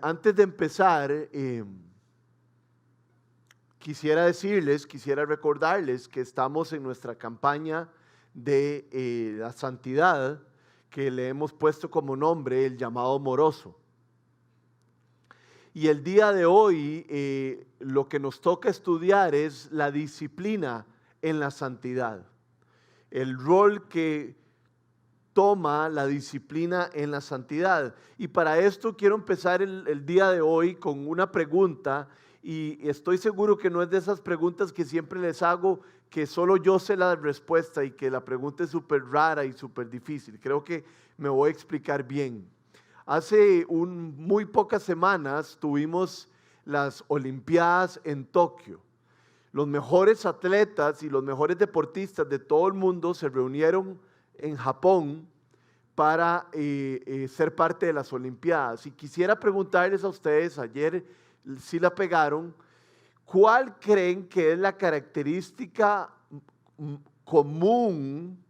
Antes de empezar, quisiera recordarles que estamos en nuestra campaña de la santidad, que le hemos puesto como nombre el llamado moroso. Y el día de hoy lo que nos toca estudiar es la disciplina en la santidad, el rol que toma la disciplina en la santidad. Y para esto quiero empezar el día de hoy con una pregunta, y estoy seguro que no es de esas preguntas que siempre les hago, que solo yo sé la respuesta y que la pregunta es súper rara y súper difícil. Creo que me voy a explicar bien. Hace muy pocas semanas tuvimos las Olimpiadas en Tokio. Los mejores atletas y los mejores deportistas de todo el mundo se reunieron en Japón para ser parte de las Olimpiadas. Y quisiera preguntarles a ustedes, ayer sí la pegaron, ¿cuál creen que es la característica común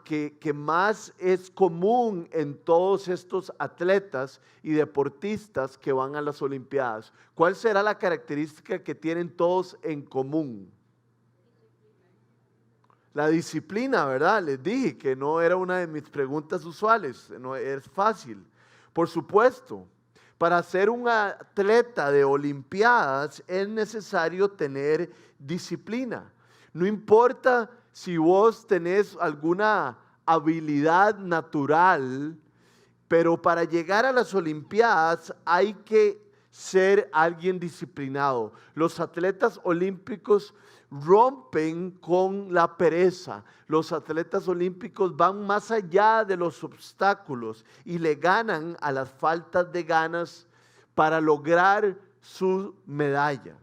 que más es común en todos estos atletas y deportistas que van a las Olimpiadas? ¿Cuál será la característica que tienen todos en común? La disciplina, ¿verdad? Les dije que no era una de mis preguntas usuales, no es fácil. Por supuesto, para ser un atleta de Olimpiadas es necesario tener disciplina. No importa si vos tenés alguna habilidad natural, pero para llegar a las Olimpiadas hay que ser alguien disciplinado. Los atletas olímpicos rompen con la pereza. Los atletas olímpicos van más allá de los obstáculos y le ganan a las faltas de ganas para lograr su medalla.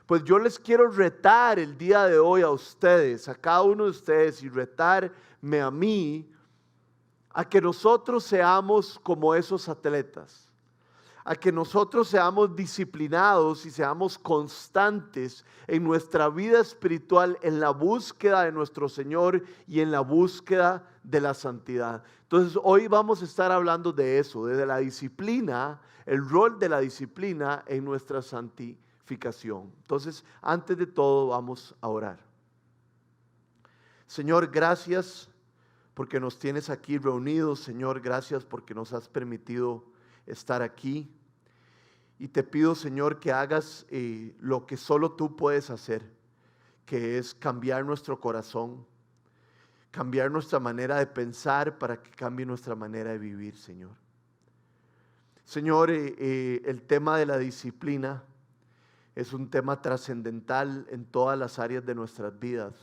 Pues yo les quiero retar el día de hoy a ustedes, a cada uno de ustedes, y retarme a mí, a que nosotros seamos como esos atletas, a que nosotros seamos disciplinados y seamos constantes en nuestra vida espiritual, en la búsqueda de nuestro Señor y en la búsqueda de la santidad. Entonces hoy vamos a estar hablando de eso, de la disciplina, el rol de la disciplina en nuestra santificación. Entonces, antes de todo, vamos a orar. Señor, gracias porque nos tienes aquí reunidos. Señor, gracias porque nos has permitido estar aquí, y te pido, Señor, que hagas lo que solo tú puedes hacer, que es cambiar nuestro corazón, cambiar nuestra manera de pensar para que cambie nuestra manera de vivir, Señor. Señor, el tema de la disciplina es un tema trascendental en todas las áreas de nuestras vidas,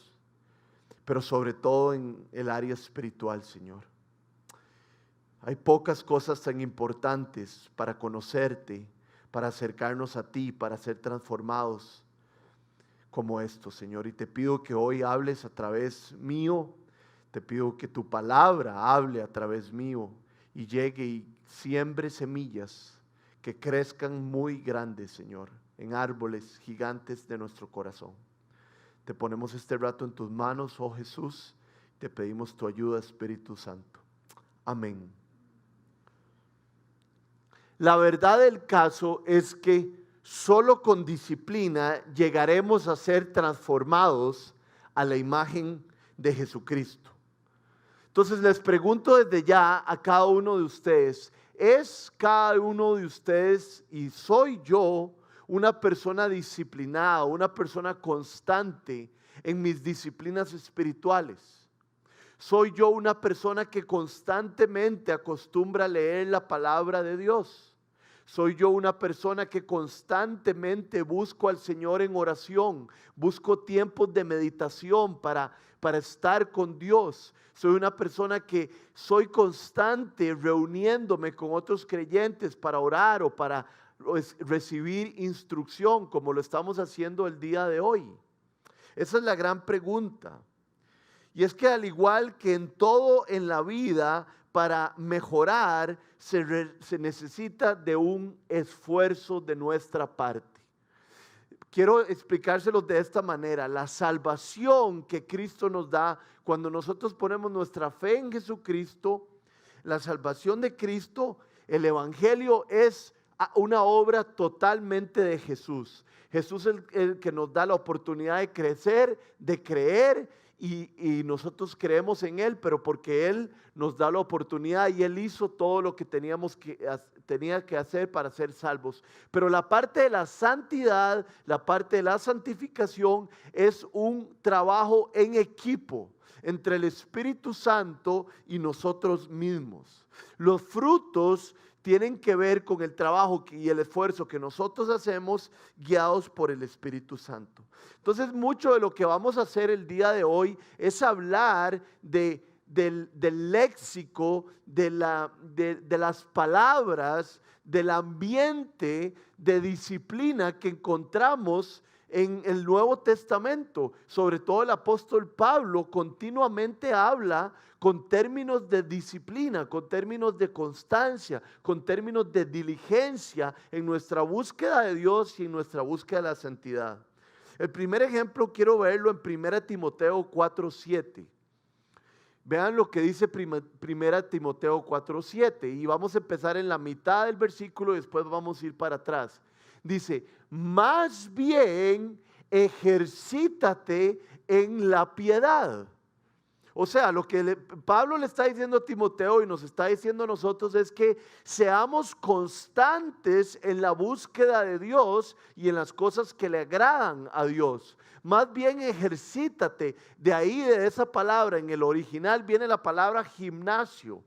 pero sobre todo en el área espiritual, Señor. Hay pocas cosas tan importantes para conocerte, para acercarnos a ti, para ser transformados como esto, Señor. Y te pido que hoy hables a través mío, te pido que tu palabra hable a través mío y llegue y siembre semillas que crezcan muy grandes, Señor, en árboles gigantes de nuestro corazón. Te ponemos este rato en tus manos, oh Jesús, te pedimos tu ayuda, Espíritu Santo. Amén. La verdad del caso es que solo con disciplina llegaremos a ser transformados a la imagen de Jesucristo. Entonces les pregunto desde ya a cada uno de ustedes, ¿es cada uno de ustedes y soy yo una persona disciplinada, una persona constante en mis disciplinas espirituales? ¿Soy yo una persona que constantemente acostumbra a leer la palabra de Dios? ¿Soy yo una persona que constantemente busco al Señor en oración? ¿Busco tiempos de meditación para estar con Dios? ¿Soy una persona que soy constante reuniéndome con otros creyentes para orar o para recibir instrucción como lo estamos haciendo el día de hoy? Esa es la gran pregunta. Y es que al igual que en todo en la vida, para mejorar se necesita de un esfuerzo de nuestra parte. Quiero explicárselos de esta manera. La salvación que Cristo nos da, cuando nosotros ponemos nuestra fe en Jesucristo, la salvación de Cristo El Evangelio es una obra totalmente de Jesús. Jesús es el que nos da la oportunidad de crecer, de creer, y nosotros creemos en Él, pero porque Él nos da la oportunidad y Él hizo todo lo que tenía que hacer para ser salvos. Pero la parte de la santidad, la parte de la santificación es un trabajo en equipo entre el Espíritu Santo y nosotros mismos. Los frutos tienen que ver con el trabajo y el esfuerzo que nosotros hacemos guiados por el Espíritu Santo. Entonces, mucho de lo que vamos a hacer el día de hoy es hablar del léxico, de las palabras, del ambiente de disciplina que encontramos en el Nuevo Testamento. Sobre todo el apóstol Pablo continuamente habla con términos de disciplina, con términos de constancia, con términos de diligencia en nuestra búsqueda de Dios y en nuestra búsqueda de la santidad. El primer ejemplo quiero verlo en 1 Timoteo 4:7. Vean lo que dice 1 Timoteo 4:7, y vamos a empezar en la mitad del versículo y después vamos a ir para atrás. Dice: más bien ejercítate en la piedad. O sea, lo que Pablo le está diciendo a Timoteo y nos está diciendo a nosotros es que seamos constantes en la búsqueda de Dios y en las cosas que le agradan a Dios. Más bien ejercítate. De ahí, de esa palabra, en el original viene la palabra gimnasio.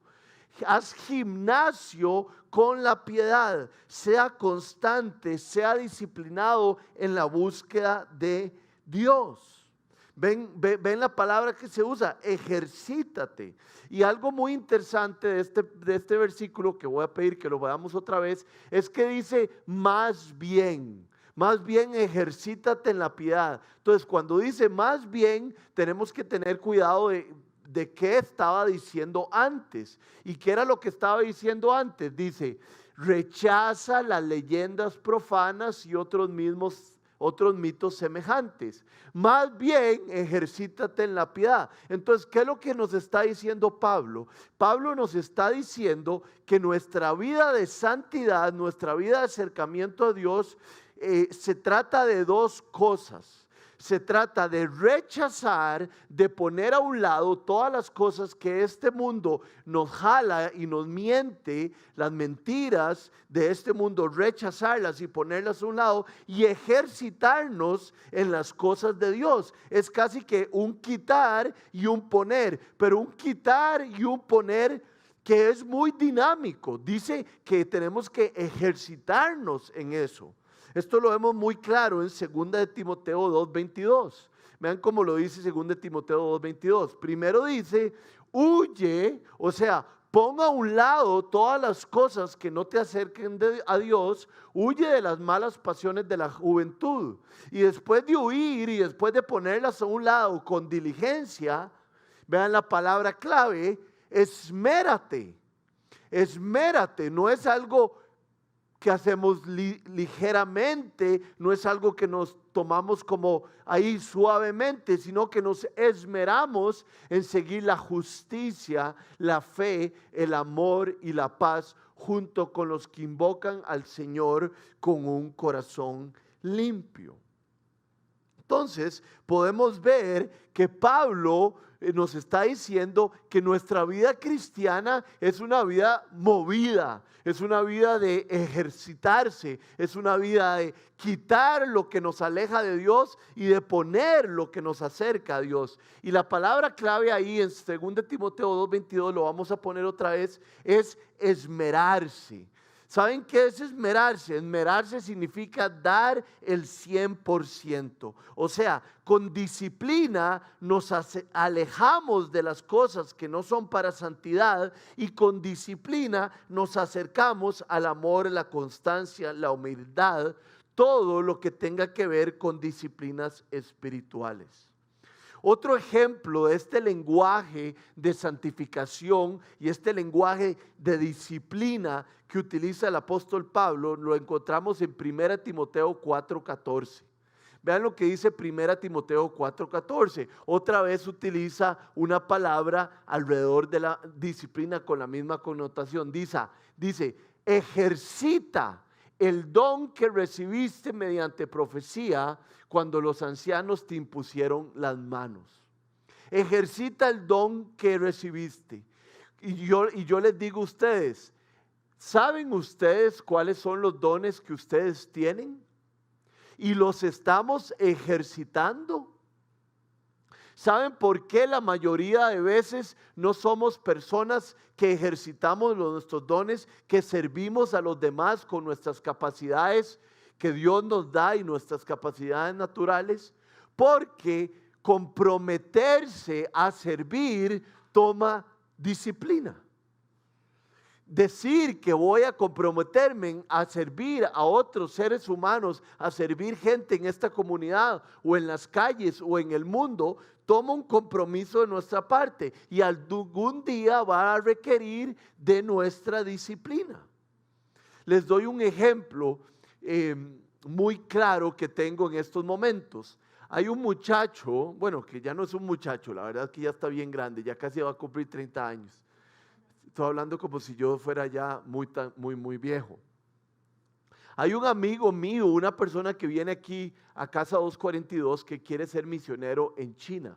Haz gimnasio con la piedad. Sea constante, sea disciplinado en la búsqueda de Dios. Ven la palabra que se usa, ejercítate. Y algo muy interesante de este versículo, que voy a pedir que lo veamos otra vez, es que dice más bien ejercítate en la piedad. Entonces, cuando dice más bien, tenemos que tener cuidado de qué estaba diciendo antes. ¿Y qué era lo que estaba diciendo antes? Dice: rechaza las leyendas profanas y otros mitos semejantes. Más bien ejercítate en la piedad. Entonces, ¿qué es lo que nos está diciendo Pablo? Pablo nos está diciendo que nuestra vida de santidad, nuestra vida de acercamiento a Dios, se trata de dos cosas. Se trata de rechazar, de poner a un lado todas las cosas que este mundo nos jala y nos miente, las mentiras de este mundo, rechazarlas y ponerlas a un lado y ejercitarnos en las cosas de Dios. Es casi que un quitar y un poner, pero un quitar y un poner que es muy dinámico. Dice que tenemos que ejercitarnos en eso. Esto lo vemos muy claro en 2 Timoteo 2:22. Vean cómo lo dice 2 Timoteo 2:22. Primero dice: huye, o sea, ponga a un lado todas las cosas que no te acerquen a Dios. Huye de las malas pasiones de la juventud. Y después de huir y después de ponerlas a un lado con diligencia, vean la palabra clave: esmérate. Esmérate, no es algo que hacemos ligeramente, no es algo que nos tomamos como ahí suavemente, sino que nos esmeramos en seguir la justicia, la fe, el amor y la paz, junto con los que invocan al Señor con un corazón limpio. Entonces, podemos ver que Pablo nos está diciendo que nuestra vida cristiana es una vida movida, es una vida de ejercitarse, es una vida de quitar lo que nos aleja de Dios y de poner lo que nos acerca a Dios. Y la palabra clave ahí en 2 Timoteo 2:22, lo vamos a poner otra vez, es esmerarse. ¿Saben qué es esmerarse? Esmerarse significa dar el 100%. O sea, con disciplina nos alejamos de las cosas que no son para santidad, y con disciplina nos acercamos al amor, la constancia, la humildad, todo lo que tenga que ver con disciplinas espirituales. Otro ejemplo de este lenguaje de santificación y este lenguaje de disciplina que utiliza el apóstol Pablo lo encontramos en 1 Timoteo 4:14. Vean lo que dice 1 Timoteo 4:14. Otra vez utiliza una palabra alrededor de la disciplina con la misma connotación. Dice, ejercita el don que recibiste mediante profecía cuando los ancianos te impusieron las manos. Ejercita el don que recibiste. Y yo les digo a ustedes, ¿saben ustedes cuáles son los dones que ustedes tienen? Y los estamos ejercitando. ¿Saben por qué la mayoría de veces no somos personas que ejercitamos nuestros dones, que servimos a los demás con nuestras capacidades que Dios nos da y nuestras capacidades naturales? Porque comprometerse a servir toma disciplina. Decir que voy a comprometerme a servir a otros seres humanos, a servir gente en esta comunidad o en las calles o en el mundo, toma un compromiso de nuestra parte y algún día va a requerir de nuestra disciplina. Les doy un ejemplo muy claro que tengo en estos momentos. Hay un muchacho, bueno, que ya no es un muchacho, la verdad es que ya está bien grande, ya casi va a cumplir 30 años. Estoy hablando como si yo fuera ya muy viejo. Hay un amigo mío, una persona que viene aquí a Casa 242 que quiere ser misionero en China.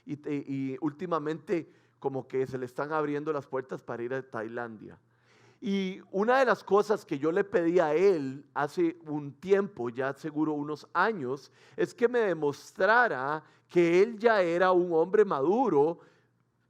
Y últimamente como que se le están abriendo las puertas para ir a Tailandia. Y una de las cosas que yo le pedí a él hace un tiempo, ya seguro unos años, es que me demostrara que él ya era un hombre maduro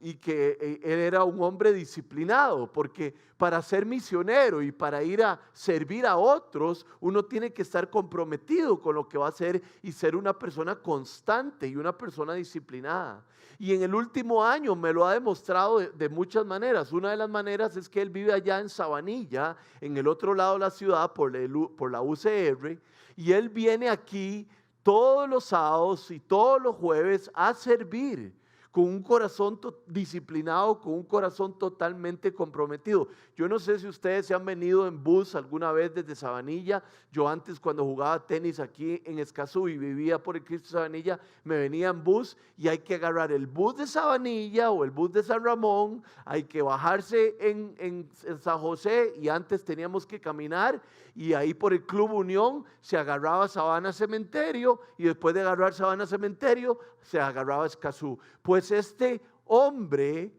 y que él era un hombre disciplinado, porque para ser misionero y para ir a servir a otros, uno tiene que estar comprometido con lo que va a hacer y ser una persona constante y una persona disciplinada. Y en el último año me lo ha demostrado de muchas maneras. Una de las maneras es que él vive allá en Sabanilla, en el otro lado de la ciudad, por la UCR, y él viene aquí todos los sábados y todos los jueves a servir, con un corazón disciplinado, con un corazón totalmente comprometido. Yo no sé si ustedes se han venido en bus alguna vez desde Sabanilla. Yo antes, cuando jugaba tenis aquí en Escazú y vivía por el Cristo Sabanilla, me venía en bus y hay que agarrar el bus de Sabanilla o el bus de San Ramón, hay que bajarse en San José y antes teníamos que caminar, y ahí por el Club Unión se agarraba Sabana Cementerio y después de agarrar Sabana Cementerio se agarraba Escazú. Pues este hombre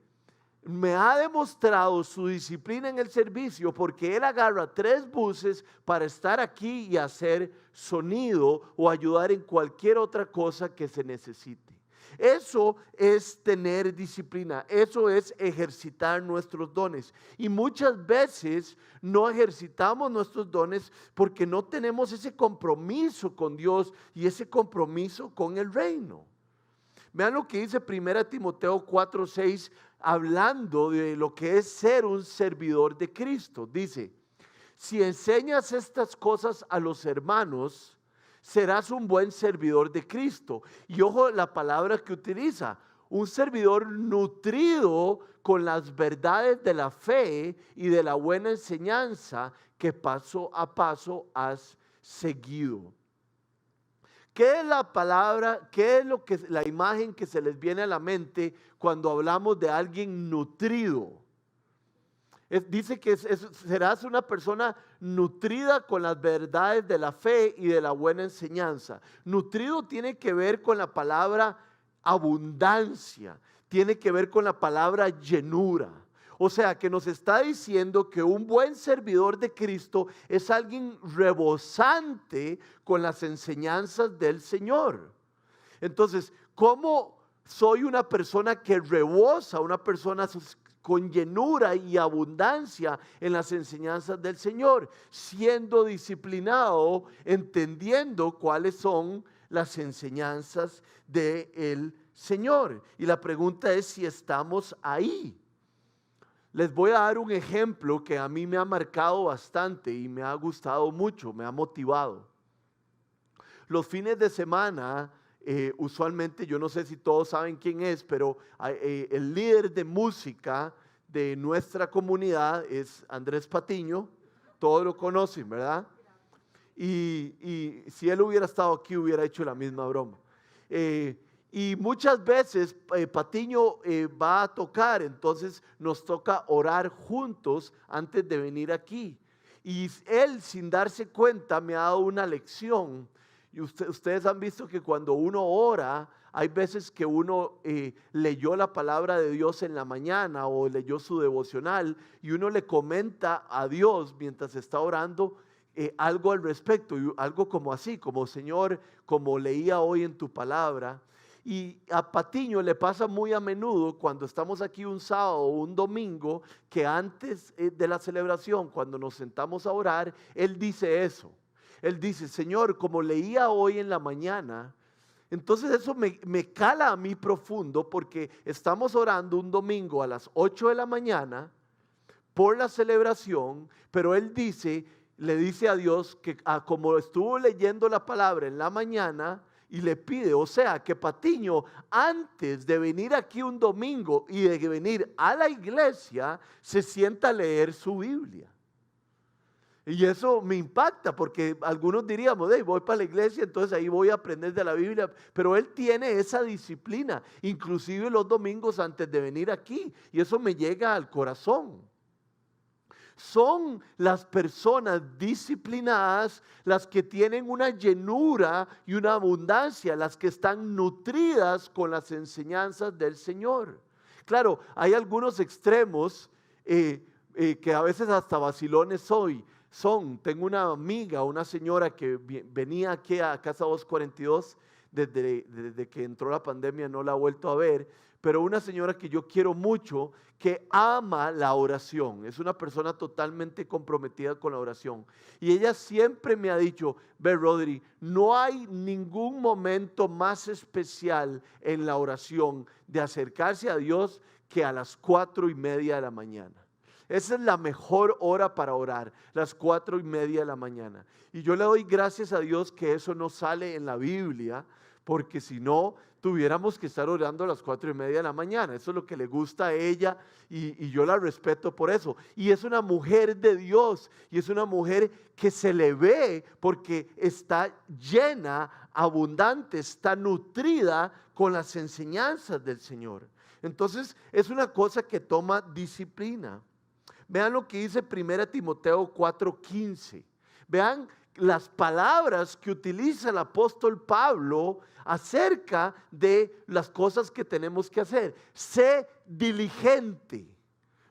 me ha demostrado su disciplina en el servicio, porque él agarra 3 buses para estar aquí y hacer sonido o ayudar en cualquier otra cosa que se necesite. Eso es tener disciplina, eso es ejercitar nuestros dones. Y muchas veces no ejercitamos nuestros dones porque no tenemos ese compromiso con Dios y ese compromiso con el reino. Vean lo que dice 1 Timoteo 4:6, hablando de lo que es ser un servidor de Cristo. Dice: si enseñas estas cosas a los hermanos, serás un buen servidor de Cristo. Y ojo la palabra que utiliza: un servidor nutrido con las verdades de la fe y de la buena enseñanza que paso a paso has seguido. ¿Qué es la palabra? ¿Qué es la imagen que se les viene a la mente cuando hablamos de alguien nutrido? Dice que serás una persona nutrida con las verdades de la fe y de la buena enseñanza. Nutrido tiene que ver con la palabra abundancia, tiene que ver con la palabra llenura. O sea, que nos está diciendo que un buen servidor de Cristo es alguien rebosante con las enseñanzas del Señor. Entonces, ¿cómo soy una persona que rebosa, una persona con llenura y abundancia en las enseñanzas del Señor? Siendo disciplinado, entendiendo cuáles son las enseñanzas del Señor. Y la pregunta es si estamos ahí. Les voy a dar un ejemplo que a mí me ha marcado bastante y me ha gustado mucho, me ha motivado. Los fines de semana, usualmente, yo no sé si todos saben quién es, pero el líder de música de nuestra comunidad es Andrés Patiño. Todos lo conocen, ¿verdad? Y si él hubiera estado aquí, hubiera hecho la misma broma. Y muchas veces Patiño va a tocar, entonces nos toca orar juntos antes de venir aquí. Y él, sin darse cuenta, me ha dado una lección. Y ustedes han visto que cuando uno ora, hay veces que uno leyó la palabra de Dios en la mañana o leyó su devocional y uno le comenta a Dios mientras está orando algo al respecto, y algo como así, como Señor, como leía hoy en tu palabra. Y a Patiño le pasa muy a menudo cuando estamos aquí un sábado o un domingo, que antes de la celebración, cuando nos sentamos a orar, él dice eso. Él dice, Señor, como leía hoy en la mañana, entonces eso me cala a mí profundo, porque estamos orando un domingo a las 8 de la mañana por la celebración, pero él dice, le dice a Dios que como estuvo leyendo la palabra en la mañana, y le pide, o sea, que Patiño, antes de venir aquí un domingo y de venir a la iglesia, se sienta a leer su Biblia. Y eso me impacta, porque algunos diríamos, hey, voy para la iglesia, entonces ahí voy a aprender de la Biblia, pero él tiene esa disciplina, inclusive los domingos antes de venir aquí, y eso me llega al corazón. Son las personas disciplinadas las que tienen una llenura y una abundancia, las que están nutridas con las enseñanzas del Señor. Claro, hay algunos extremos que a veces hasta vacilones son. Tengo una amiga, una señora que venía aquí a Casa 242, desde que entró la pandemia no la he vuelto a ver, pero una señora que yo quiero mucho, que ama la oración, es una persona totalmente comprometida con la oración. Y ella siempre me ha dicho, ve Rodri, no hay ningún momento más especial en la oración de acercarse a Dios que a las 4:30 de la mañana. Esa es la mejor hora para orar, las 4:30 de la mañana. Y yo le doy gracias a Dios que eso no sale en la Biblia, porque si no, tuviéramos que estar orando a las 4:30 de la mañana. Eso es lo que le gusta a ella, y yo la respeto por eso. Y es una mujer de Dios, y es una mujer que se le ve porque está llena, abundante, está nutrida con las enseñanzas del Señor. Entonces es una cosa que toma disciplina. Vean lo que dice 1 Timoteo 4:15. Vean las palabras que utiliza el apóstol Pablo acerca de las cosas que tenemos que hacer. Sé diligente.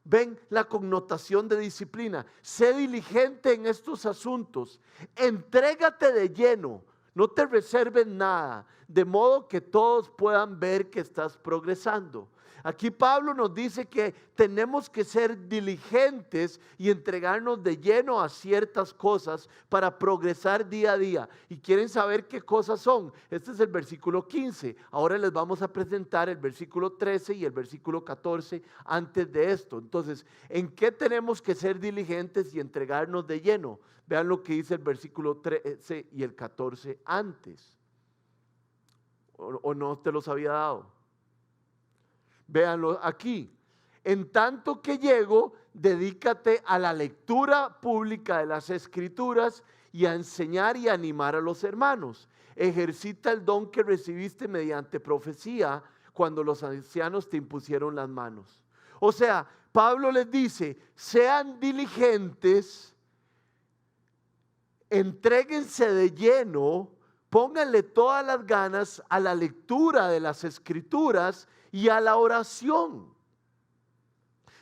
Ven la connotación de disciplina. Sé diligente en estos asuntos. Entrégate de lleno. No te reserves nada, de modo que todos puedan ver que estás progresando. Aquí Pablo nos dice que tenemos que ser diligentes y entregarnos de lleno a ciertas cosas para progresar día a día. ¿Y quieren saber qué cosas son? Este es el versículo 15. Ahora les vamos a presentar el versículo 13 y el versículo 14 antes de esto. Entonces, ¿en qué tenemos que ser diligentes y entregarnos de lleno? Vean lo que dice el versículo 13 y el 14 antes. ¿O no te los había dado? Véanlo aquí. En tanto que llego, dedícate a la lectura pública de las Escrituras y a enseñar y animar a los hermanos. Ejercita el don que recibiste mediante profecía cuando los ancianos te impusieron las manos. O sea, Pablo les dice, sean diligentes, entréguense de lleno, pónganle todas las ganas a la lectura de las Escrituras y a la oración.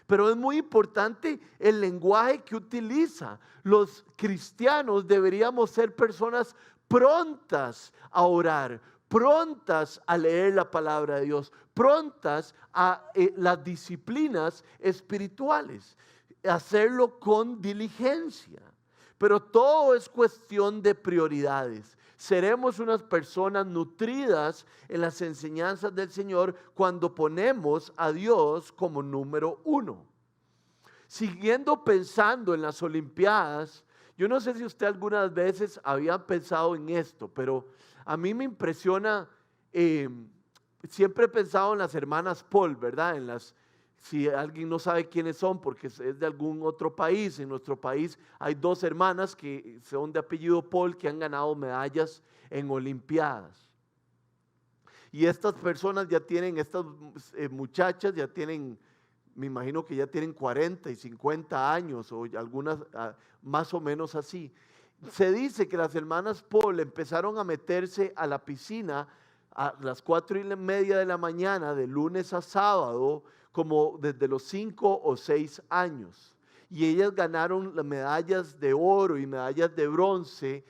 Pero es muy importante el lenguaje que utiliza. Los cristianos deberíamos ser personas prontas a orar, prontas a leer la palabra de Dios, prontas a las disciplinas espirituales, hacerlo con diligencia. Pero todo es cuestión de prioridades. Seremos unas personas nutridas en las enseñanzas del Señor cuando ponemos a Dios como número uno. Siguiendo pensando en las Olimpiadas, yo no sé si usted algunas veces había pensado en esto, pero a mí me impresiona, siempre he pensado en las hermanas Paul, ¿verdad? Si alguien no sabe quiénes son porque es de algún otro país, en nuestro país hay dos hermanas que son de apellido Paul que han ganado medallas en Olimpiadas. Y estas personas ya tienen, estas muchachas ya tienen, me imagino que ya tienen 40 y 50 años o algunas más o menos así. Se dice que las hermanas Paul empezaron a meterse a la piscina a las 4:30 de la mañana, de lunes a sábado, como desde los 5 o 6 años. Y ellas ganaron las medallas de oro y medallas de bronce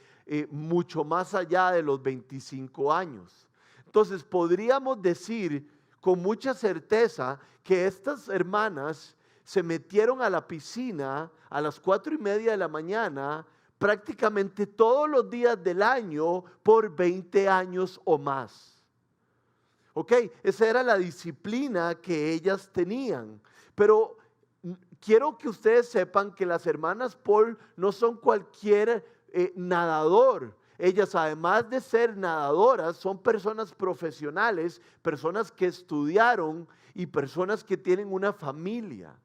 mucho más allá de los 25 años. Entonces podríamos decir con mucha certeza que estas hermanas se metieron a la piscina a las 4:30 de la mañana prácticamente todos los días del año por 20 años o más. ¿Ok? Esa era la disciplina que ellas tenían. Pero quiero que ustedes sepan que las hermanas Paul no son cualquier nadador. Ellas, además de ser nadadoras, son personas profesionales, personas que estudiaron y personas que tienen una familia.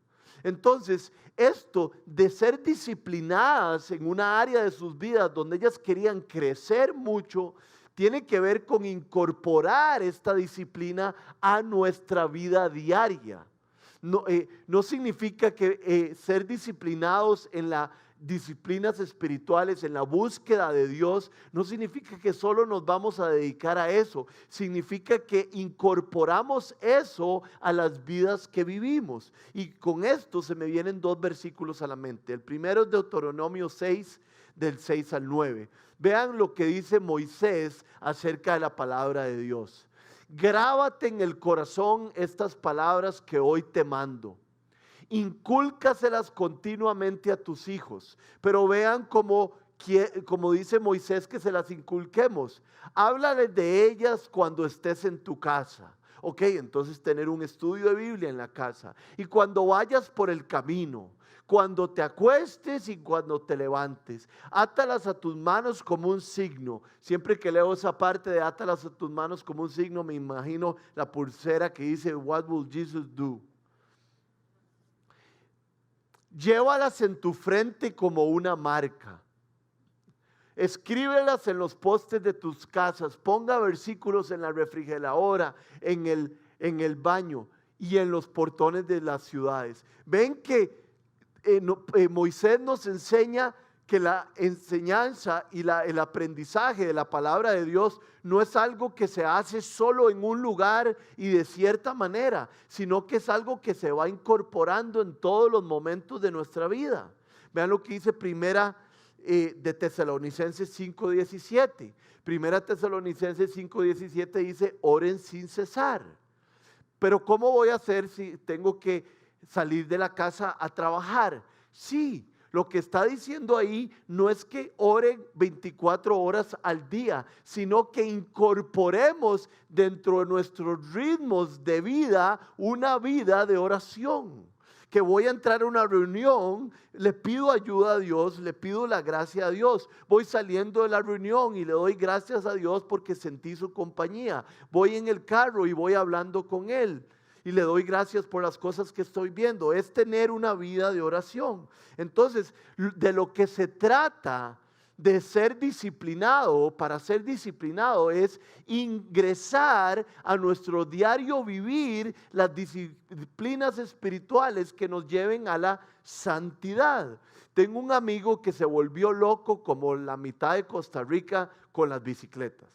Entonces, esto de ser disciplinadas en una área de sus vidas donde ellas querían crecer mucho, tiene que ver con incorporar esta disciplina a nuestra vida diaria. No significa que ser disciplinados en las disciplinas espirituales, en la búsqueda de Dios, no significa que solo nos vamos a dedicar a eso. Significa que incorporamos eso a las vidas que vivimos. Y con esto se me vienen dos versículos a la mente. El primero es Deuteronomio 6, del 6 al 9. Vean lo que dice Moisés acerca de la palabra de Dios. Grábate en el corazón estas palabras que hoy te mando. Incúlcaselas continuamente a tus hijos. Pero vean como dice Moisés que se las inculquemos. Háblales de ellas cuando estés en tu casa. Ok, entonces tener un estudio de Biblia en la casa. Y cuando vayas por el camino, cuando te acuestes y cuando te levantes, átalas a tus manos como un signo. Siempre que leo esa parte de átalas a tus manos como un signo, me imagino la pulsera que dice, "What will Jesus do?" Llévalas en tu frente como una marca. Escríbelas en los postes de tus casas. Ponga versículos en la refrigeradora, en el baño y en los portones de las ciudades. Ven que Moisés nos enseña que la enseñanza y el aprendizaje de la palabra de Dios no es algo que se hace solo en un lugar y de cierta manera, sino que es algo que se va incorporando en todos los momentos de nuestra vida. Vean lo que dice primera de Tesalonicenses 5:17. Primera Tesalonicenses 5:17 dice, oren sin cesar. Pero ¿cómo voy a hacer si tengo que salir de la casa a trabajar? Sí, lo que está diciendo ahí no es que oren 24 horas al día, sino que incorporemos dentro de nuestros ritmos de vida una vida de oración. Que voy a entrar a una reunión, le pido ayuda a Dios, le pido la gracia a Dios. Voy saliendo de la reunión y le doy gracias a Dios porque sentí su compañía. Voy en el carro y voy hablando con Él. Y le doy gracias por las cosas que estoy viendo. Es tener una vida de oración. Entonces, de lo que se trata de ser disciplinado, para ser disciplinado, es ingresar a nuestro diario vivir las disciplinas espirituales que nos lleven a la santidad. Tengo un amigo que se volvió loco como la mitad de Costa Rica con las bicicletas.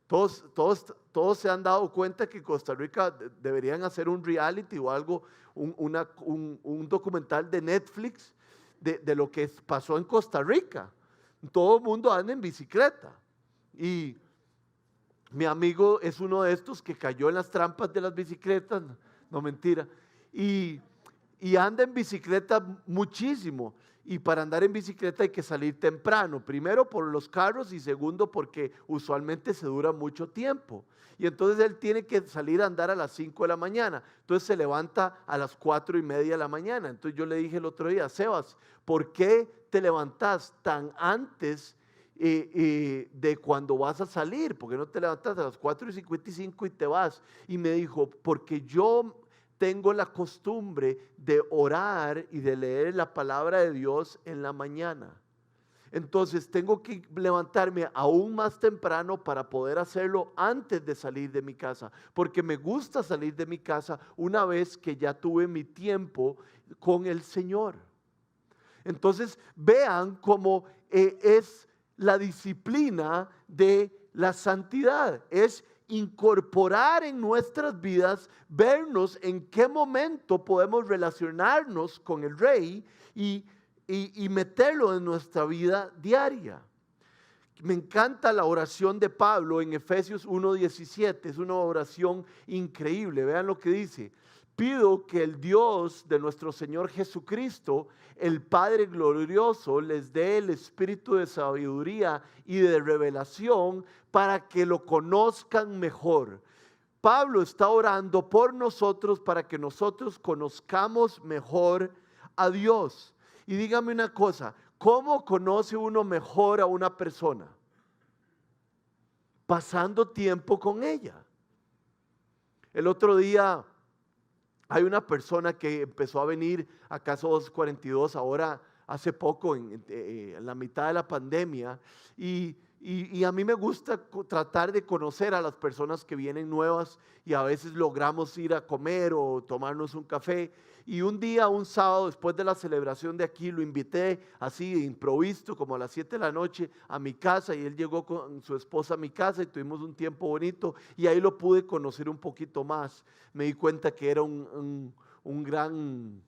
Todos se han dado cuenta que Costa Rica deberían hacer un reality o algo, un documental de Netflix de lo que pasó en Costa Rica. Todo el mundo anda en bicicleta. Y mi amigo es uno de estos que cayó en las trampas de las bicicletas, no mentira, y anda en bicicleta muchísimo. Y para andar en bicicleta hay que salir temprano, primero por los carros y segundo porque usualmente se dura mucho tiempo. Y entonces él tiene que salir a andar a las 5 de la mañana, entonces se levanta a las 4:30 de la mañana. Entonces yo le dije el otro día, Sebas, ¿por qué te levantas tan antes de cuando vas a salir? ¿Por qué no te levantas a las 4:55 y te vas? Y me dijo, porque yo tengo la costumbre de orar y de leer la palabra de Dios en la mañana. Entonces tengo que levantarme aún más temprano para poder hacerlo antes de salir de mi casa, porque me gusta salir de mi casa una vez que ya tuve mi tiempo con el Señor. Entonces vean cómo es la disciplina de la santidad, es incorporar en nuestras vidas, vernos en qué momento podemos relacionarnos con el Rey y meterlo en nuestra vida diaria. Me encanta la oración de Pablo en Efesios 1:17, es una oración increíble. Vean lo que dice: pido que el Dios de nuestro Señor Jesucristo, el Padre glorioso, les dé el espíritu de sabiduría y de revelación para que lo conozcan mejor. Pablo está orando por nosotros para que nosotros conozcamos mejor a Dios. Y dígame una cosa, ¿cómo conoce uno mejor a una persona? Pasando tiempo con ella. El otro día hay una persona que empezó a venir a Casa 242 ahora hace poco, en la mitad de la pandemia, y a mí me gusta tratar de conocer a las personas que vienen nuevas, y a veces logramos ir a comer o tomarnos un café. Y un día, un sábado, después de la celebración de aquí, lo invité así de improviso, como a las 7 de la noche, a mi casa, y él llegó con su esposa a mi casa y tuvimos un tiempo bonito, y ahí lo pude conocer un poquito más. Me di cuenta que era un gran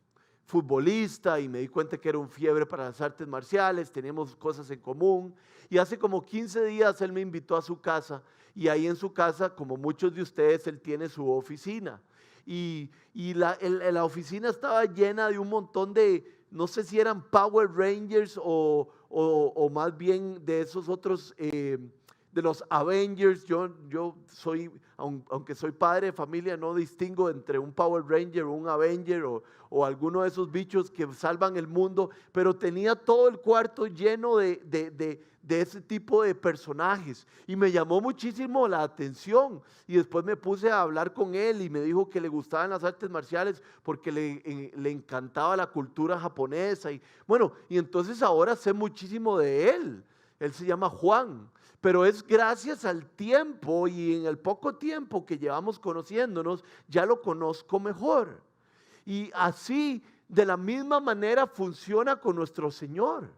futbolista, y me di cuenta que era un fiebre para las artes marciales, teníamos cosas en común. Y hace como 15 días él me invitó a su casa, y ahí en su casa, como muchos de ustedes, él tiene su oficina. Y la oficina estaba llena de un montón de, no sé si eran Power Rangers o más bien de esos otros, de los Avengers. Yo soy, aunque soy padre de familia, no distingo entre un Power Ranger o un Avenger o alguno de esos bichos que salvan el mundo, pero tenía todo el cuarto lleno de ese tipo de personajes, y me llamó muchísimo la atención. Y después me puse a hablar con él y me dijo que le gustaban las artes marciales porque le encantaba la cultura japonesa, y bueno, y entonces ahora sé muchísimo de él. Él se llama Juan, pero es gracias al tiempo, y en el poco tiempo que llevamos conociéndonos, ya lo conozco mejor. Y así, de la misma manera, funciona con nuestro Señor.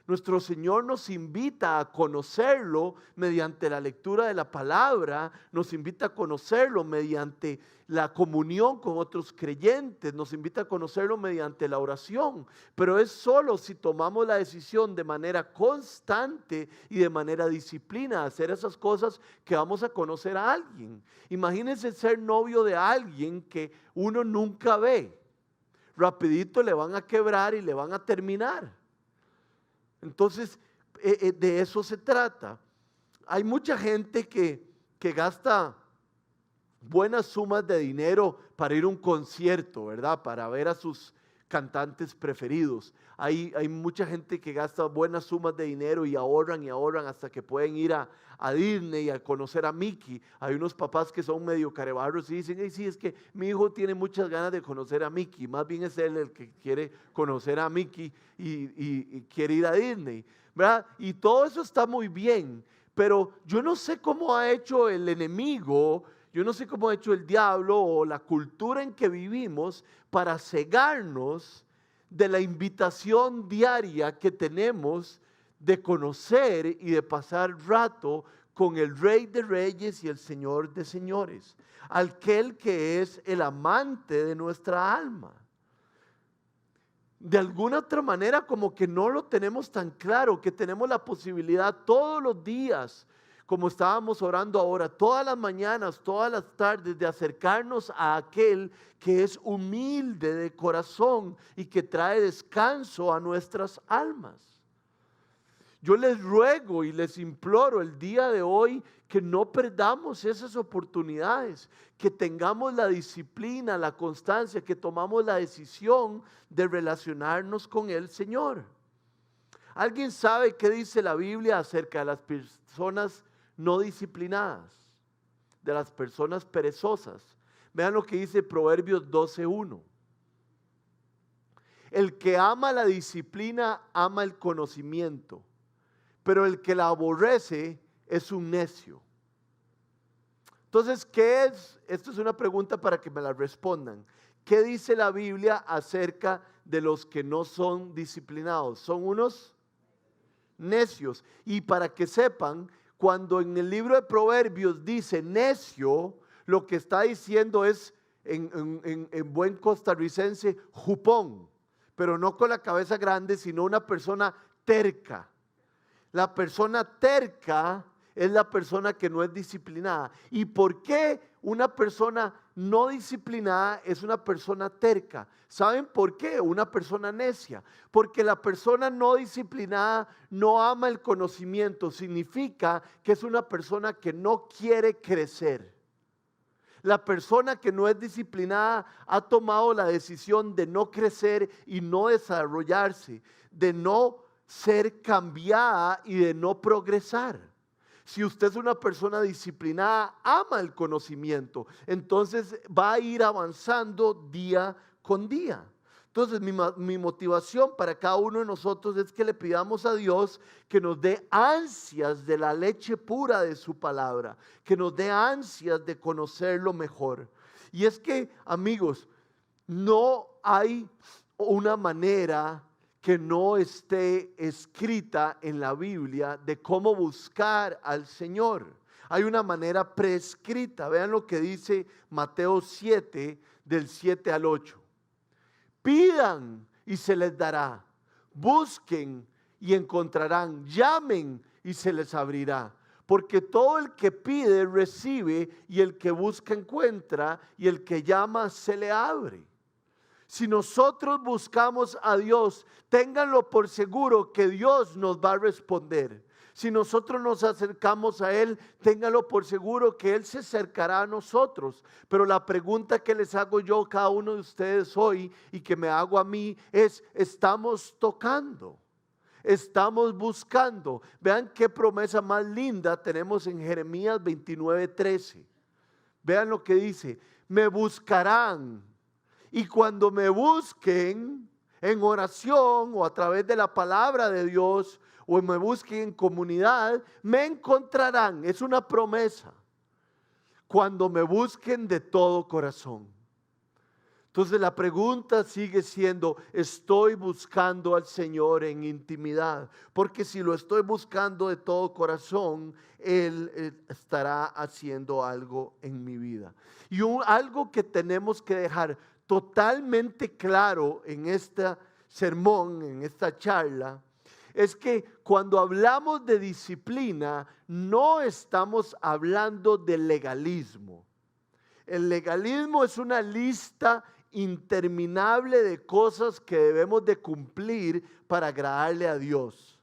Nuestro Señor nos invita a conocerlo mediante la lectura de la palabra, nos invita a conocerlo mediante la comunión con otros creyentes, nos invita a conocerlo mediante la oración, pero es solo si tomamos la decisión de manera constante y de manera disciplinada hacer esas cosas que vamos a conocer a alguien. Imagínense ser novio de alguien que uno nunca ve. Rapidito le van a quebrar y le van a terminar. Entonces, de eso se trata. Hay mucha gente que gasta buenas sumas de dinero para ir a un concierto, ¿verdad? Para ver a sus cantantes preferidos. Hay mucha gente que gasta buenas sumas de dinero y ahorran hasta que pueden ir a Disney y a conocer a Mickey. Hay unos papás que son medio carebarros y dicen: hey, sí, es que mi hijo tiene muchas ganas de conocer a Mickey. Más bien es él el que quiere conocer a Mickey y quiere ir a Disney, ¿verdad? Y todo eso está muy bien, pero yo no sé cómo ha hecho el enemigo, yo no sé cómo ha hecho el diablo o la cultura en que vivimos para cegarnos de la invitación diaria que tenemos de conocer y de pasar rato con el Rey de Reyes y el Señor de Señores, aquel que es el amante de nuestra alma. De alguna otra manera como que no lo tenemos tan claro, que tenemos la posibilidad todos los días, como estábamos orando ahora, todas las mañanas, todas las tardes, de acercarnos a aquel que es humilde de corazón y que trae descanso a nuestras almas. Yo les ruego y les imploro el día de hoy que no perdamos esas oportunidades, que tengamos la disciplina, la constancia, que tomamos la decisión de relacionarnos con el Señor. ¿Alguien sabe qué dice la Biblia acerca de las personas no disciplinadas, de las personas perezosas? Vean lo que dice Proverbios 12:1. El que ama la disciplina ama el conocimiento, pero el que la aborrece es un necio. Entonces, ¿qué es? Esto es una pregunta para que me la respondan. ¿Qué dice la Biblia acerca de los que no son disciplinados? Son unos necios. Y para que sepan, cuando en el libro de Proverbios dice necio, lo que está diciendo es, en buen costarricense, jupón, pero no con la cabeza grande, sino una persona terca. La persona terca es la persona que no es disciplinada. ¿Y por qué una persona no disciplinada es una persona terca? ¿Saben por qué? Una persona necia. Porque la persona no disciplinada no ama el conocimiento. Significa que es una persona que no quiere crecer. La persona que no es disciplinada ha tomado la decisión de no crecer y no desarrollarse, de no ser cambiada y de no progresar. Si usted es una persona disciplinada, ama el conocimiento, entonces va a ir avanzando día con día. Entonces mi motivación para cada uno de nosotros es que le pidamos a Dios que nos dé ansias de la leche pura de su palabra, que nos dé ansias de conocerlo mejor. Y es que, amigos, no hay una manera que no esté escrita en la Biblia de cómo buscar al Señor. Hay una manera prescrita. Vean lo que dice Mateo 7, del 7 al 8. Pidan y se les dará. Busquen y encontrarán. Llamen y se les abrirá. Porque todo el que pide recibe, y el que busca encuentra, y el que llama se le abre. Si nosotros buscamos a Dios, ténganlo por seguro que Dios nos va a responder. Si nosotros nos acercamos a Él, ténganlo por seguro que Él se acercará a nosotros. Pero la pregunta que les hago yo a cada uno de ustedes hoy y que me hago a mí es, ¿estamos tocando? ¿Estamos buscando? Vean qué promesa más linda tenemos en Jeremías 29:13. Vean lo que dice, me buscarán. Y cuando me busquen en oración o a través de la palabra de Dios o me busquen en comunidad, me encontrarán. Es una promesa. Cuando me busquen de todo corazón. Entonces la pregunta sigue siendo, ¿estoy buscando al Señor en intimidad? Porque si lo estoy buscando de todo corazón, Él estará haciendo algo en mi vida. Y algo que tenemos que dejar totalmente claro en este sermón, en esta charla, es que cuando hablamos de disciplina, no estamos hablando de legalismo. El legalismo es una lista interminable de cosas que debemos de cumplir para agradarle a Dios.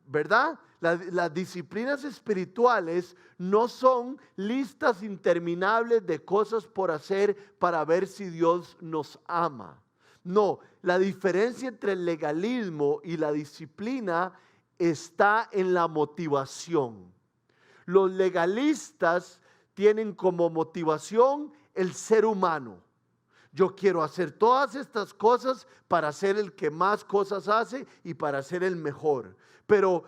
¿Verdad? Las disciplinas espirituales no son listas interminables de cosas por hacer para ver si Dios nos ama. No, la diferencia entre el legalismo y la disciplina está en la motivación. Los legalistas tienen como motivación el ser humano. Yo quiero hacer todas estas cosas para ser el que más cosas hace y para ser el mejor. Pero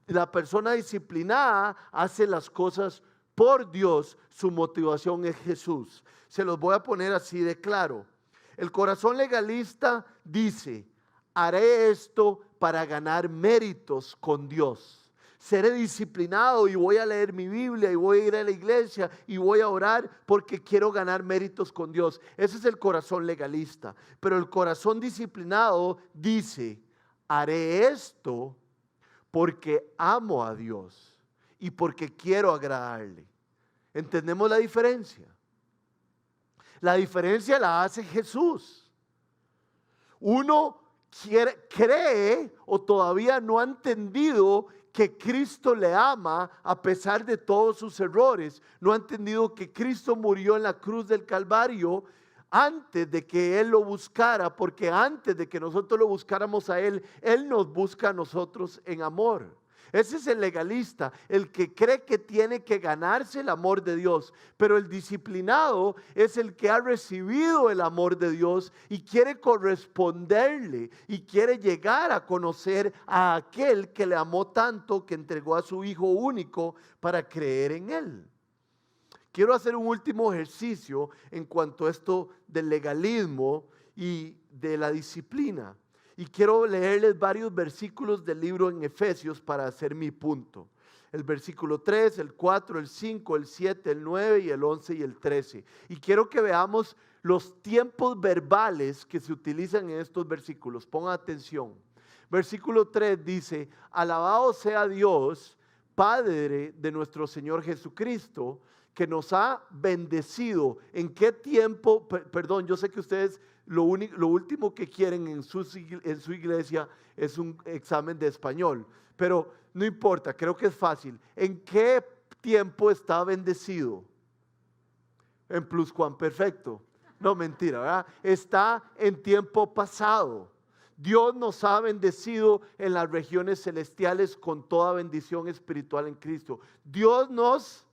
la persona disciplinada hace las cosas por Dios. Su motivación es Jesús. Se los voy a poner así de claro. El corazón legalista dice, haré esto para ganar méritos con Dios. Seré disciplinado y voy a leer mi Biblia y voy a ir a la iglesia y voy a orar porque quiero ganar méritos con Dios. Ese es el corazón legalista. Pero el corazón disciplinado dice, haré esto porque amo a Dios y porque quiero agradarle. ¿Entendemos la diferencia? La diferencia la hace Jesús. Uno cree o todavía no ha entendido que Cristo le ama a pesar de todos sus errores. No ha entendido que Cristo murió en la cruz del Calvario antes de que Él lo buscara, porque antes de que nosotros lo buscáramos a Él, Él nos busca a nosotros en amor. Ese es el legalista, el que cree que tiene que ganarse el amor de Dios. Pero el disciplinado es el que ha recibido el amor de Dios y quiere corresponderle y quiere llegar a conocer a aquel que le amó tanto que entregó a su Hijo único para creer en Él. Quiero hacer un último ejercicio en cuanto a esto del legalismo y de la disciplina. Y quiero leerles varios versículos del libro en Efesios para hacer mi punto. El versículo 3, el 4, el 5, el 7, el 9 y el 11 y el 13. Y quiero que veamos los tiempos verbales que se utilizan en estos versículos. Pongan atención. Versículo 3 dice: alabado sea Dios, Padre de nuestro Señor Jesucristo, que nos ha bendecido. ¿En qué tiempo? Perdón, yo sé que ustedes lo último que quieren en su iglesia es un examen de español, pero no importa, creo que es fácil. ¿En qué tiempo está bendecido? En pluscuamperfecto. No, mentira, ¿verdad? Está en tiempo pasado. Dios nos ha bendecido en las regiones celestiales con toda bendición espiritual en Cristo. Dios nos...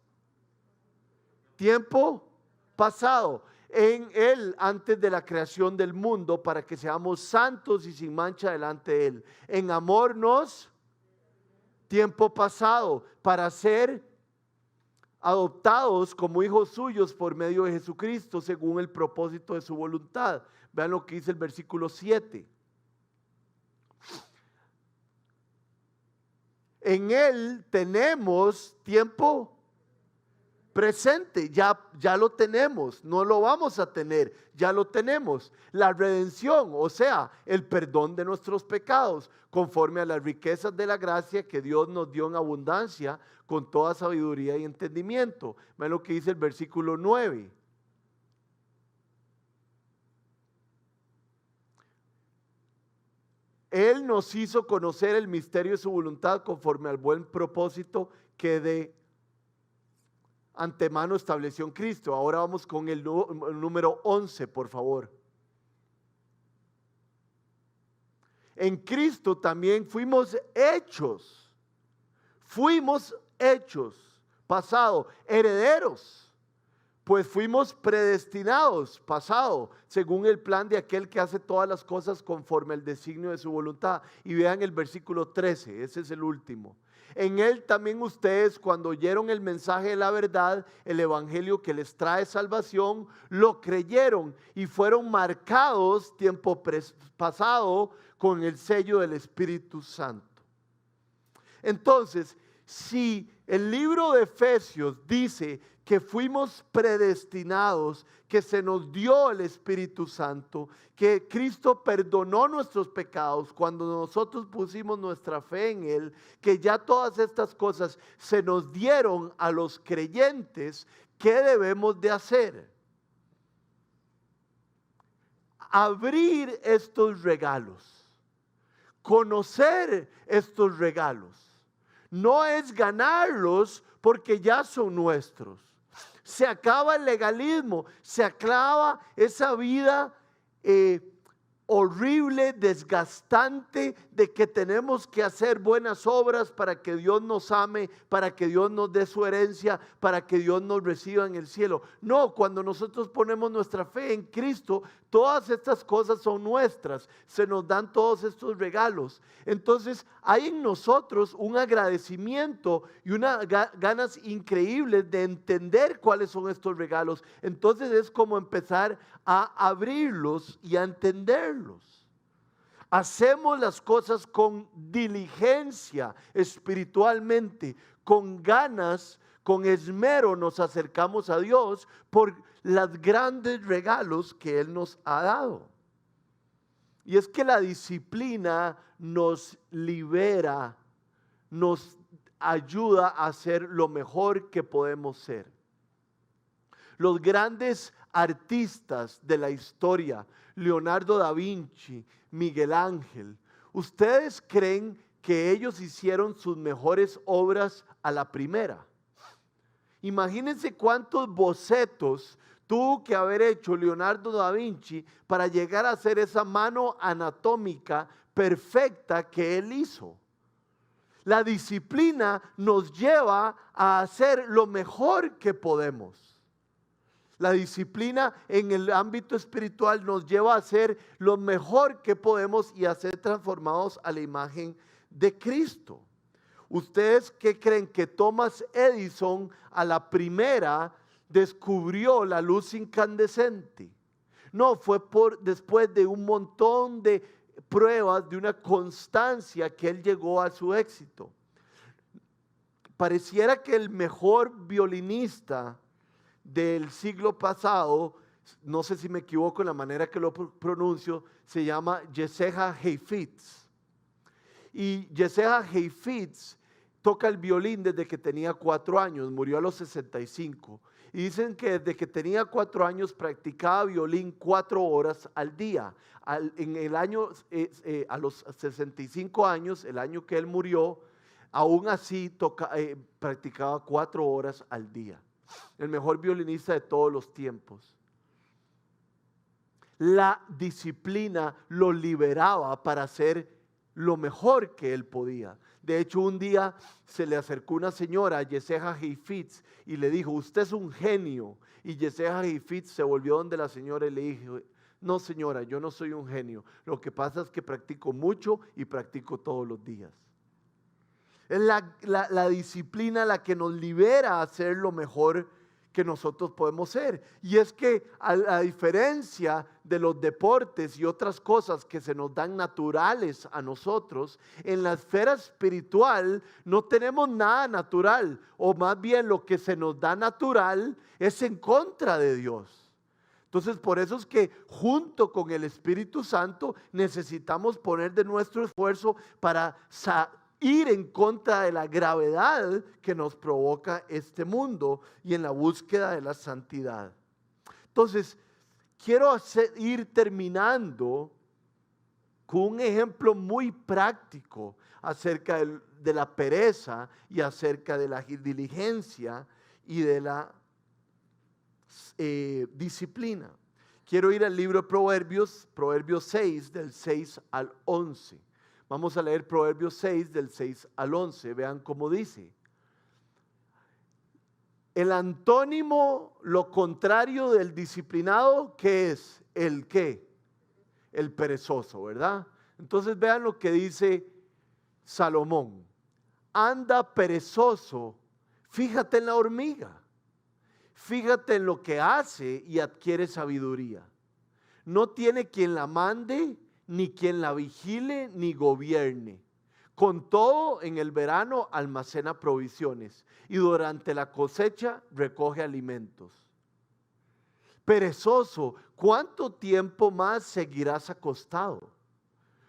Tiempo pasado. En Él antes de la creación del mundo, para que seamos santos y sin mancha delante de Él. En amor nos, tiempo pasado, para ser adoptados como hijos suyos por medio de Jesucristo, según el propósito de su voluntad. Vean lo que dice el versículo 7. En Él tenemos tiempo presente, ya lo tenemos, no lo vamos a tener, ya lo tenemos. La redención, o sea, el perdón de nuestros pecados, conforme a las riquezas de la gracia que Dios nos dio en abundancia, con toda sabiduría y entendimiento. Vean lo que dice el versículo 9. Él nos hizo conocer el misterio de su voluntad conforme al buen propósito que de antemano estableció en Cristo. Ahora vamos con el número 11, por favor. En Cristo también fuimos hechos, pasado, herederos, pues fuimos predestinados, pasado, según el plan de aquel que hace todas las cosas conforme al designio de su voluntad. Y vean el versículo 13, ese es el último. En Él también ustedes, cuando oyeron el mensaje de la verdad, el evangelio que les trae salvación, lo creyeron y fueron marcados tiempo pasado con el sello del Espíritu Santo. Entonces, si el libro de Efesios dice que fuimos predestinados, que se nos dio el Espíritu Santo, que Cristo perdonó nuestros pecados cuando nosotros pusimos nuestra fe en Él, que ya todas estas cosas se nos dieron a los creyentes, ¿qué debemos de hacer? Abrir estos regalos, conocer estos regalos. No es ganarlos porque ya son nuestros. Se acaba el legalismo, se acaba esa vida horrible, desgastante, de que tenemos que hacer buenas obras para que Dios nos ame, para que Dios nos dé su herencia, para que Dios nos reciba en el cielo. No, cuando nosotros ponemos nuestra fe en Cristo, todas estas cosas son nuestras, se nos dan todos estos regalos. Entonces hay en nosotros un agradecimiento y unas ganas increíbles de entender cuáles son estos regalos. Entonces es como empezar a abrirlos y a entenderlos. Hacemos las cosas con diligencia espiritualmente, con ganas, con esmero nos acercamos a Dios por los grandes regalos que Él nos ha dado. Y es que la disciplina nos libera, nos ayuda a ser lo mejor que podemos ser. Los grandes artistas de la historia, Leonardo da Vinci, Miguel Ángel, ¿ustedes creen que ellos hicieron sus mejores obras a la primera? Imagínense cuántos bocetos tuvo que haber hecho Leonardo da Vinci para llegar a hacer esa mano anatómica perfecta que él hizo. La disciplina nos lleva a hacer lo mejor que podemos. La disciplina en el ámbito espiritual nos lleva a hacer lo mejor que podemos y a ser transformados a la imagen de Cristo. ¿Ustedes qué creen? Que Thomas Edison a la primera descubrió la luz incandescente. No, fue después de un montón de pruebas, de una constancia, que él llegó a su éxito. Pareciera que el mejor violinista del siglo pasado, no sé si me equivoco en la manera que lo pronuncio, se llama Jessica Heifetz. Y Jessica Heifetz toca el violín desde que tenía 4 años, murió a los 65. Y dicen que desde que tenía 4 años practicaba violín 4 horas al día. En el año, a los 65 años, el año que él murió, aún así practicaba 4 horas al día. El mejor violinista de todos los tiempos. La disciplina lo liberaba para hacer lo mejor que él podía. De hecho, un día se le acercó una señora, Jessica Heifetz, y le dijo: usted es un genio. Y Jessica Heifetz se volvió donde la señora y le dijo: no, señora, yo no soy un genio. Lo que pasa es que practico mucho y practico todos los días. Es la disciplina la que nos libera a hacer lo mejor que nosotros podemos ser. Y es que a diferencia de los deportes y otras cosas que se nos dan naturales a nosotros, en la esfera espiritual no tenemos nada natural, o más bien lo que se nos da natural es en contra de Dios. Entonces, por eso es que junto con el Espíritu Santo necesitamos poner de nuestro esfuerzo para ir en contra de la gravedad que nos provoca este mundo y en la búsqueda de la santidad. Entonces, quiero ir terminando con un ejemplo muy práctico acerca de la pereza y acerca de la diligencia y de la disciplina. Quiero ir al libro de Proverbios, Proverbios 6, del 6 al 11. Vamos a leer Proverbios 6, del 6 al 11. Vean cómo dice. El antónimo, lo contrario del disciplinado, ¿qué es? ¿El qué? El perezoso, ¿verdad? Entonces vean lo que dice Salomón. Anda perezoso, fíjate en la hormiga, fíjate en lo que hace y adquiere sabiduría. No tiene quien la mande, ni quien la vigile, ni gobierne. Con todo, en el verano almacena provisiones y durante la cosecha recoge alimentos. Perezoso, ¿cuánto tiempo más seguirás acostado?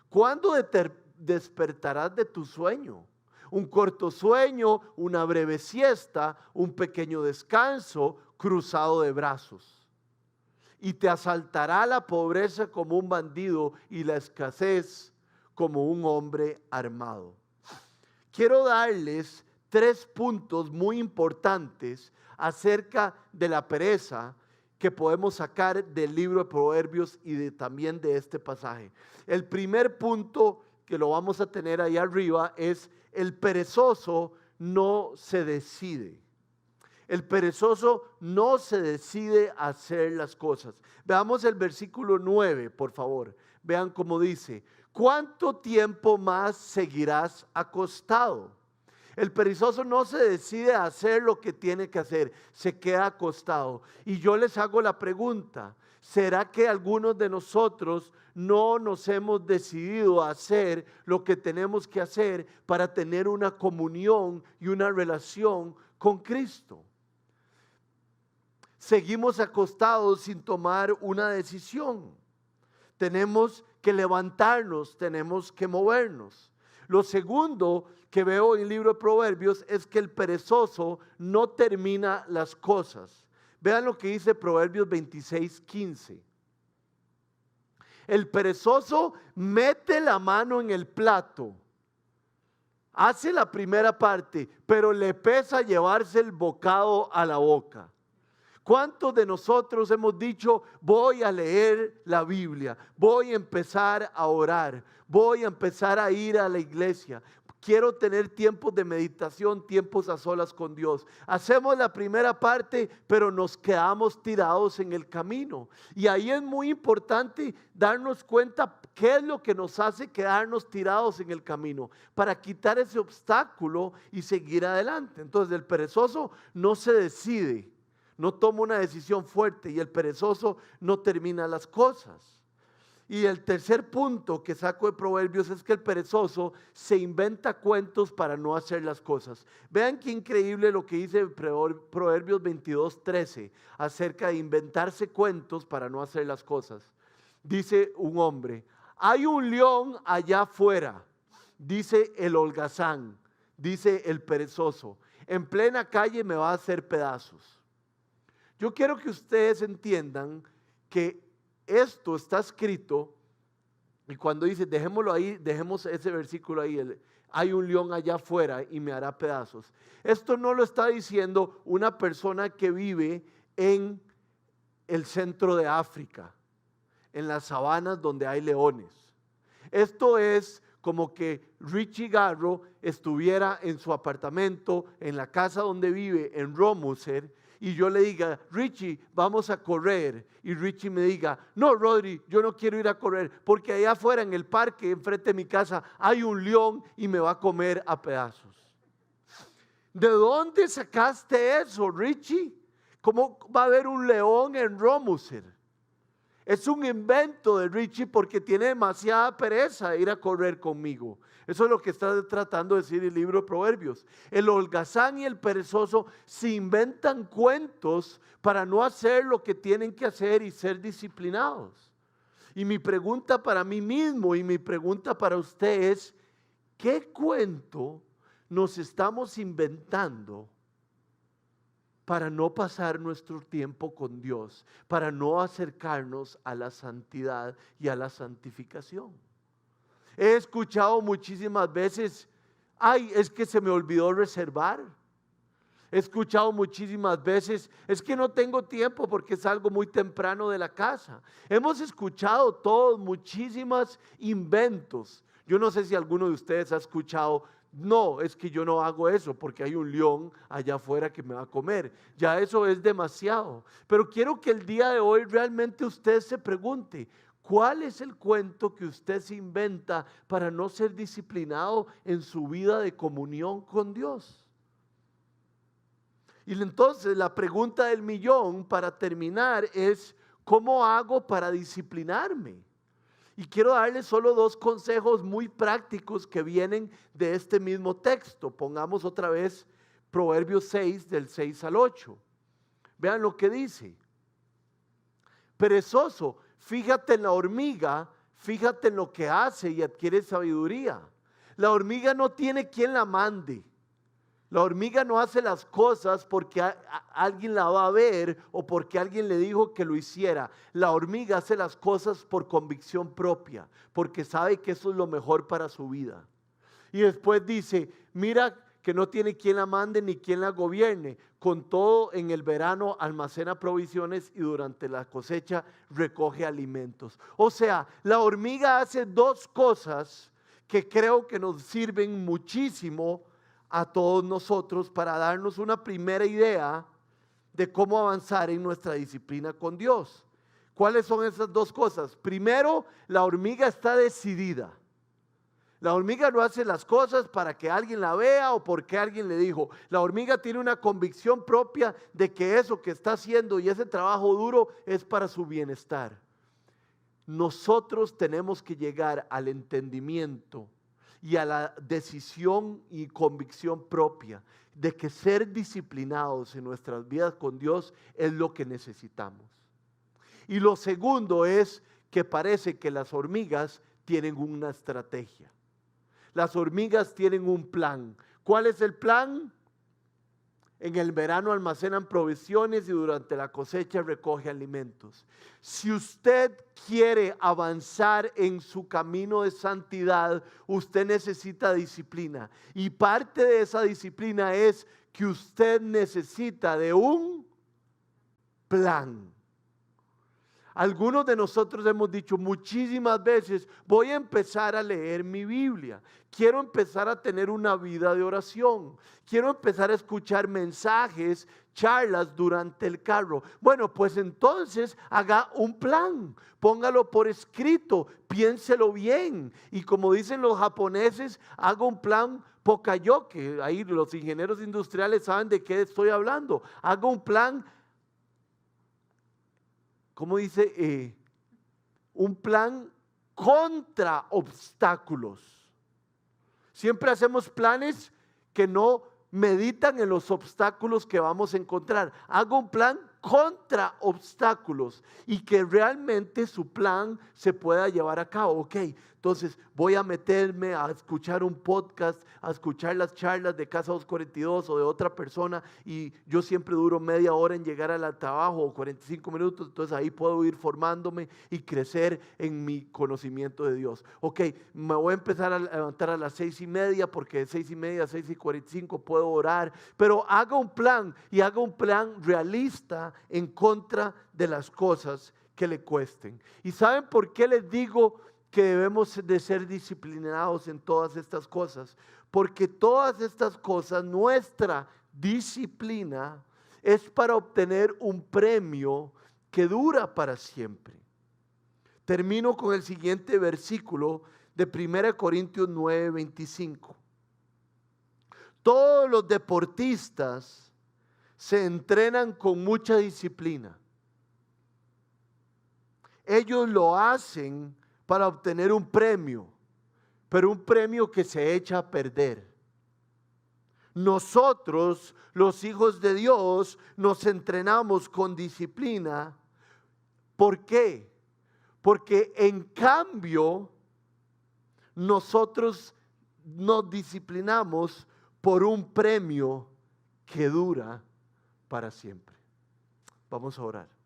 ¿Cuándo despertarás de tu sueño? Un corto sueño, una breve siesta, un pequeño descanso, cruzado de brazos. Y te asaltará la pobreza como un bandido y la escasez como un hombre armado. Quiero darles 3 puntos muy importantes acerca de la pereza que podemos sacar del libro de Proverbios y también de este pasaje. El primer punto que lo vamos a tener ahí arriba es: el perezoso no se decide. El perezoso no se decide a hacer las cosas. Veamos el versículo 9, por favor. Vean cómo dice: ¿cuánto tiempo más seguirás acostado? El perezoso no se decide a hacer lo que tiene que hacer, se queda acostado. Y yo les hago la pregunta: ¿será que algunos de nosotros no nos hemos decidido a hacer lo que tenemos que hacer para tener una comunión y una relación con Cristo? Seguimos acostados sin tomar una decisión. Tenemos que levantarnos, tenemos que movernos. Lo segundo que veo en el libro de Proverbios es que el perezoso no termina las cosas. Vean lo que dice Proverbios 26:15. El perezoso mete la mano en el plato, hace la primera parte, pero le pesa llevarse el bocado a la boca. ¿Cuántos de nosotros hemos dicho: voy a leer la Biblia, voy a empezar a orar, voy a empezar a ir a la iglesia? quiero tener tiempos de meditación, tiempos a solas con Dios. Hacemos la primera parte, pero nos quedamos tirados en el camino. Y ahí es muy importante darnos cuenta qué es lo que nos hace quedarnos tirados en el camino, para quitar ese obstáculo y seguir adelante. Entonces el perezoso no se decide, no toma una decisión fuerte, y el perezoso no termina las cosas. Y el tercer punto que saco de Proverbios es que el perezoso se inventa cuentos para no hacer las cosas. Vean qué increíble lo que dice Proverbios 22:13 acerca de inventarse cuentos para no hacer las cosas. Dice un hombre: hay un león allá afuera, dice el holgazán, dice el perezoso, en plena calle me va a hacer pedazos. Yo quiero que ustedes entiendan que esto está escrito, y cuando dice dejémoslo ahí, dejemos ese versículo ahí, hay un león allá afuera y me hará pedazos. Esto no lo está diciendo una persona que vive en el centro de África, en las sabanas donde hay leones. Esto es como que Richie Garro estuviera en su apartamento, en la casa donde vive, en Romuser, y yo le diga: Richie, vamos a correr. Y Richie me diga: no, Rodri, yo no quiero ir a correr, porque allá afuera en el parque, enfrente de mi casa, hay un león y me va a comer a pedazos. ¿De dónde sacaste eso, Richie? ¿Cómo va a haber un león en Romuser? Es un invento de Richie porque tiene demasiada pereza de ir a correr conmigo. Eso es lo que está tratando de decir el libro de Proverbios. El holgazán y el perezoso se inventan cuentos para no hacer lo que tienen que hacer y ser disciplinados. Y mi pregunta para mí mismo y mi pregunta para usted es: ¿qué cuento nos estamos inventando para no pasar nuestro tiempo con Dios, para no acercarnos a la santidad y a la santificación? He escuchado muchísimas veces: ay, es que se me olvidó reservar. He escuchado muchísimas veces: es que no tengo tiempo porque salgo muy temprano de la casa. Hemos escuchado todos muchísimos inventos. Yo no sé si alguno de ustedes ha escuchado: no, es que yo no hago eso porque hay un león allá afuera que me va a comer. Ya eso es demasiado. Pero quiero que el día de hoy realmente usted se pregunte: ¿cuál es el cuento que usted se inventa para no ser disciplinado en su vida de comunión con Dios? Y entonces la pregunta del millón para terminar es: ¿cómo hago para disciplinarme? Y quiero darles solo dos consejos muy prácticos que vienen de este mismo texto. Pongamos otra vez Proverbios 6, del 6 al 8. Vean lo que dice: perezoso, fíjate en la hormiga, fíjate en lo que hace y adquiere sabiduría. La hormiga no tiene quien la mande. La hormiga no hace las cosas porque alguien la va a ver o porque alguien le dijo que lo hiciera. La hormiga hace las cosas por convicción propia, porque sabe que eso es lo mejor para su vida. Y después dice: mira que no tiene quien la mande ni quien la gobierne. Con todo, en el verano almacena provisiones y durante la cosecha recoge alimentos. O sea, la hormiga hace dos cosas que creo que nos sirven muchísimo a todos nosotros para darnos una primera idea de cómo avanzar en nuestra disciplina con Dios. ¿Cuáles son esas dos cosas? Primero, la hormiga está decidida. La hormiga no hace las cosas para que alguien la vea o porque alguien le dijo. La hormiga tiene una convicción propia de que eso que está haciendo y ese trabajo duro es para su bienestar. Nosotros tenemos que llegar al entendimiento y a la decisión y convicción propia de que ser disciplinados en nuestras vidas con Dios es lo que necesitamos. Y lo segundo es que parece que las hormigas tienen una estrategia. Las hormigas tienen un plan. ¿Cuál es el plan? En el verano almacenan provisiones y durante la cosecha recoge alimentos. Si usted quiere avanzar en su camino de santidad, usted necesita disciplina. Y parte de esa disciplina es que usted necesita de un plan. Algunos de nosotros hemos dicho muchísimas veces, voy a empezar a leer mi Biblia. Quiero empezar a tener una vida de oración. Quiero empezar a escuchar mensajes, charlas durante el carro. Bueno, pues entonces haga un plan. Póngalo por escrito. Piénselo bien. Y como dicen los japoneses, haga un plan Pocayoke. Ahí los ingenieros industriales saben de qué estoy hablando. Haga un plan. ¿Cómo dice? Un plan contra obstáculos. Siempre hacemos planes que no meditan en los obstáculos que vamos a encontrar. Haga un plan contra obstáculos y que realmente su plan se pueda llevar a cabo. Ok, entonces voy a meterme a escuchar un podcast, a escuchar las charlas de Casa 242 o de otra persona, y yo siempre duro media hora en llegar al trabajo o 45 minutos, entonces ahí puedo ir formándome y crecer en mi conocimiento de Dios. Ok, me voy a empezar a levantar a las 6:30 porque de 6:30 a 6:45 puedo orar, pero haga un plan y haga un plan realista en contra de las cosas que le cuesten. ¿Y saben por qué les digo que debemos de ser disciplinados en todas estas cosas? Porque todas estas cosas, nuestra disciplina es para obtener un premio que dura para siempre. Termino con el siguiente versículo de 1 Corintios 9:25. Todos los deportistas se entrenan con mucha disciplina. Ellos lo hacen para obtener un premio, pero un premio que se echa a perder. Nosotros, los hijos de Dios, nos entrenamos con disciplina. ¿Por qué? Porque en cambio, nosotros nos disciplinamos por un premio que dura para siempre. Vamos a orar.